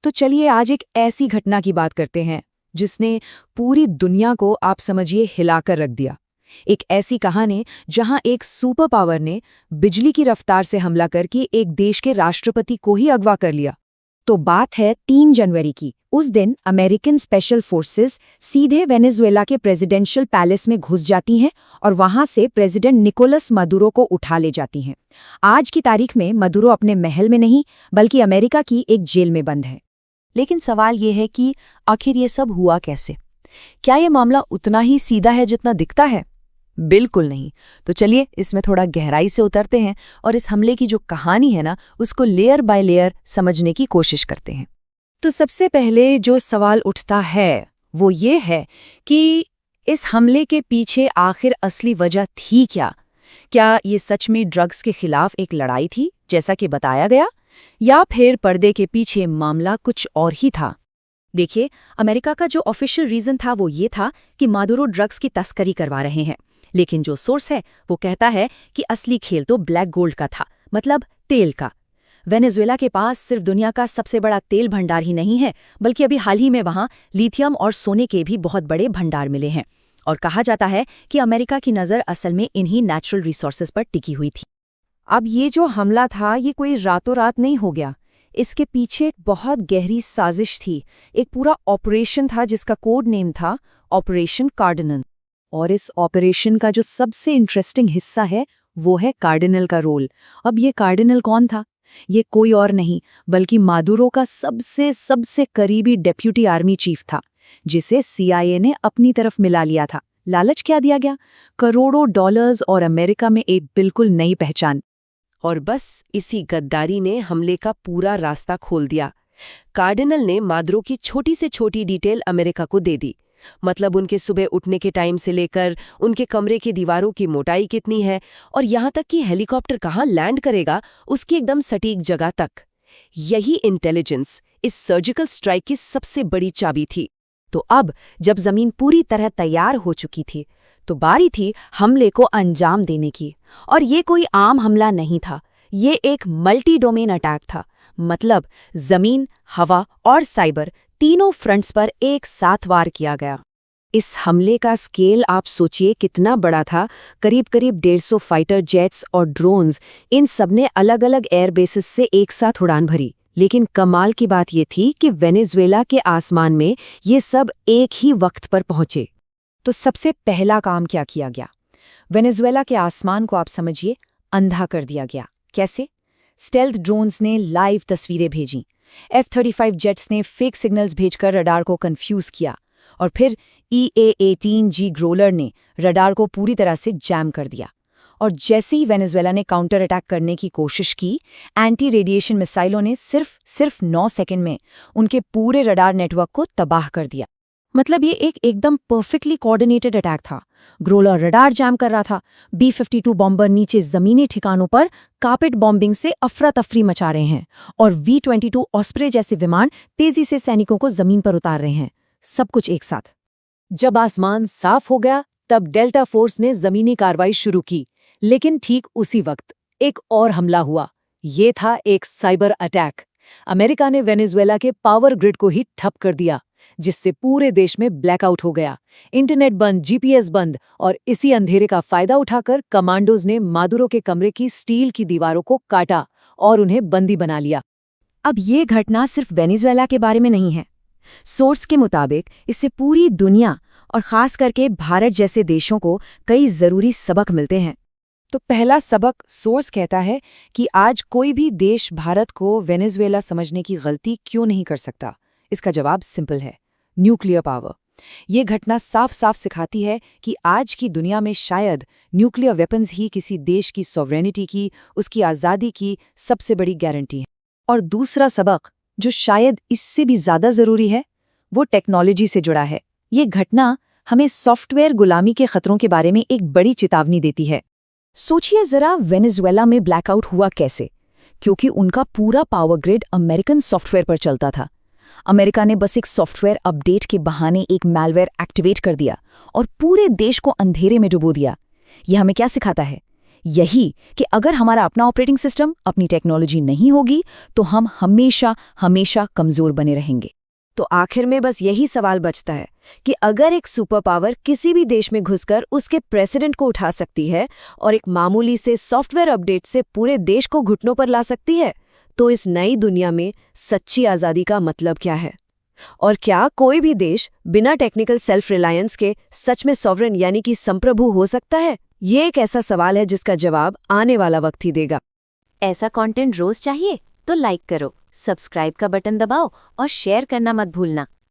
तो चलिए आज एक ऐसी घटना की बात करते हैं जिसने पूरी दुनिया को आप समझिए हिलाकर रख दिया। एक ऐसी कहानी जहां एक सुपर पावर ने बिजली की रफ्तार से हमला करके एक देश के राष्ट्रपति को ही अगवा कर लिया। तो बात है 3 जनवरी की। उस दिन अमेरिकन स्पेशल फोर्सेस सीधे वेनेजुएला के प्रेसिडेंशियल पैलेस में घुस जाती हैं और वहां से प्रेसिडेंट निकोलस मदुरो को उठा ले जाती हैं। आज की तारीख में मदुरो अपने महल में नहीं बल्कि अमेरिका की एक जेल में बंद है। लेकिन सवाल ये है कि आखिर ये सब हुआ कैसे? क्या ये मामला उतना ही सीधा है जितना दिखता है? बिल्कुल नहीं। तो चलिए इसमें थोड़ा गहराई से उतरते हैं और इस हमले की जो कहानी है ना, उसको लेयर बाय लेयर समझने की कोशिश करते हैं। तो सबसे पहले जो सवाल उठता है वो ये है कि इस हमले के पीछे आखिर असली वजह थी क्या? क्या ये सच में ड्रग्स के खिलाफ एक लड़ाई थी जैसा कि बताया गया, या फिर पर्दे के पीछे मामला कुछ और ही था? देखिए, अमेरिका का जो ऑफिशियल रीजन था वो ये था कि मादुरो ड्रग्स की तस्करी करवा रहे हैं, लेकिन जो सोर्स है वो कहता है कि असली खेल तो ब्लैक गोल्ड का था, मतलब तेल का। वेनेजुएला के पास सिर्फ दुनिया का सबसे बड़ा तेल भंडार ही नहीं है, बल्कि अभी हाल ही में वहां लिथियम और सोने के भी बहुत बड़े भंडार मिले हैं। और कहा जाता है कि अमेरिका की नज़र असल में इन्हीं नेचुरल रिसोर्सेज पर टिकी हुई थी। अब ये जो हमला था ये कोई रातों रात नहीं हो गया। इसके पीछे एक बहुत गहरी साजिश थी, एक पूरा ऑपरेशन था जिसका कोड नेम था ऑपरेशन कार्डिनल। और इस ऑपरेशन का जो सबसे इंटरेस्टिंग हिस्सा है वो है कार्डिनल का रोल। अब ये कार्डिनल कौन था? ये कोई और नहीं बल्कि मादुरो का सबसे करीबी डेप्यूटी आर्मी चीफ था, जिसे CIA ने अपनी तरफ मिला लिया था। लालच क्या दिया गया? करोड़ों डॉलर्स और अमेरिका में एक बिल्कुल नई पहचान। और बस इसी गद्दारी ने हमले का पूरा रास्ता खोल दिया। कार्डिनल ने मादुरो की छोटी से छोटी डिटेल अमेरिका को दे दी, मतलब उनके सुबह उठने के टाइम से लेकर उनके कमरे की दीवारों की मोटाई कितनी है और यहाँ तक कि हेलीकॉप्टर कहाँ लैंड करेगा उसकी एकदम सटीक जगह तक। यही इंटेलिजेंस इस सर्जिकल स्ट्राइक की सबसे बड़ी चाबी थी। तो अब जब जमीन पूरी तरह तैयार हो चुकी थी तो बारी थी हमले को अंजाम देने की। और ये कोई आम हमला नहीं था, ये एक मल्टी डोमेन अटैक था, मतलब जमीन, हवा और साइबर तीनों फ्रंट्स पर एक साथ वार किया गया। इस हमले का स्केल आप सोचिए कितना बड़ा था। करीब 150 फाइटर जेट्स और ड्रोन्स, इन सबने अलग अलग एयरबेसेस से एक साथ उड़ान भरी। लेकिन कमाल की बात ये थी कि वेनेजुएला के आसमान में ये सब एक ही वक्त पर पहुंचे। तो सबसे पहला काम क्या किया गया? वेनेजुएला के आसमान को आप समझिए अंधा कर दिया गया। कैसे? स्टेल्थ ड्रोन्स ने लाइव तस्वीरें भेजीं, F-35 जेट्स ने फेक सिग्नल्स भेजकर रडार को कंफ्यूज किया, और फिर EA-18G ग्रोलर ने रडार को पूरी तरह से जैम कर दिया। और जैसे ही वेनेजुएला ने काउंटर अटैक करने की कोशिश की, एंटी रेडिएशन मिसाइलों ने सिर्फ 9 सेकंड में उनके पूरे रडार नेटवर्क को तबाह कर दिया। मतलब ये एक एकदम परफेक्टली कोऑर्डिनेटेड अटैक था। ग्रोलर रडार जैम कर रहा था, B-52 बॉम्बर नीचे जमीनी ठिकानों पर कार्पेट बॉम्बिंग से अफरा तफरी मचा रहे हैं, और V-22 ऑस्प्रे जैसे विमान तेजी से सैनिकों को जमीन पर उतार रहे हैं, सब कुछ एक साथ। जब आसमान साफ हो गया तब डेल्टा फोर्स ने जमीनी कार्रवाई शुरू की, लेकिन ठीक उसी वक्त एक और हमला हुआ। ये था एक साइबर अटैक। अमेरिका ने वेनेजुएला के पावर ग्रिड को ही ठप कर दिया, जिससे पूरे देश में ब्लैकआउट हो गया। इंटरनेट बंद, GPS बंद, और इसी अंधेरे का फायदा उठाकर कमांडोज ने मादुरो के कमरे की स्टील की दीवारों को काटा और उन्हें बंदी बना लिया। अब ये घटना सिर्फ वेनेजुएला के बारे में नहीं है। सोर्स के मुताबिक इससे पूरी दुनिया और खास करके भारत जैसे देशों को कई जरूरी सबक मिलते हैं। तो पहला सबक सोर्स कहता है कि आज कोई भी देश भारत को वेनेजुएला समझने की गलती क्यों नहीं कर सकता। इसका जवाब सिंपल है, न्यूक्लियर पावर। ये घटना साफ साफ सिखाती है कि आज की दुनिया में शायद न्यूक्लियर वेपन्स ही किसी देश की सॉवरेनिटी की, उसकी आज़ादी की सबसे बड़ी गारंटी है। और दूसरा सबक, जो शायद इससे भी ज़्यादा ज़रूरी है, वो टेक्नोलॉजी से जुड़ा है। ये घटना हमें सॉफ्टवेयर गुलामी के खतरों के बारे में एक बड़ी चेतावनी देती है। सोचिए ज़रा, वेनेजुएला में ब्लैकआउट हुआ कैसे? क्योंकि उनका पूरा पावर ग्रिड अमेरिकन सॉफ्टवेयर पर चलता था। अमेरिका ने बस एक सॉफ्टवेयर अपडेट के बहाने एक मैलवेयर एक्टिवेट कर दिया और पूरे देश को अंधेरे में डुबो दिया। यह हमें क्या सिखाता है? यही कि अगर हमारा अपना ऑपरेटिंग सिस्टम, अपनी टेक्नोलॉजी नहीं होगी तो हम हमेशा हमेशा कमज़ोर बने रहेंगे। तो आखिर में बस यही सवाल बचता है कि अगर एक सुपर पावर किसी भी देश में घुसकर उसके प्रेसिडेंट को उठा सकती है और एक मामूली से सॉफ्टवेयर अपडेट से पूरे देश को घुटनों पर ला सकती है, तो इस नई दुनिया में सच्ची आज़ादी का मतलब क्या है? और क्या कोई भी देश बिना टेक्निकल सेल्फ रिलायंस के सच में सॉवरेन यानी कि संप्रभु हो सकता है? ये एक ऐसा सवाल है जिसका जवाब आने वाला वक्त ही देगा। ऐसा कंटेंट रोज चाहिए तो लाइक करो, सब्सक्राइब का बटन दबाओ और शेयर करना मत भूलना।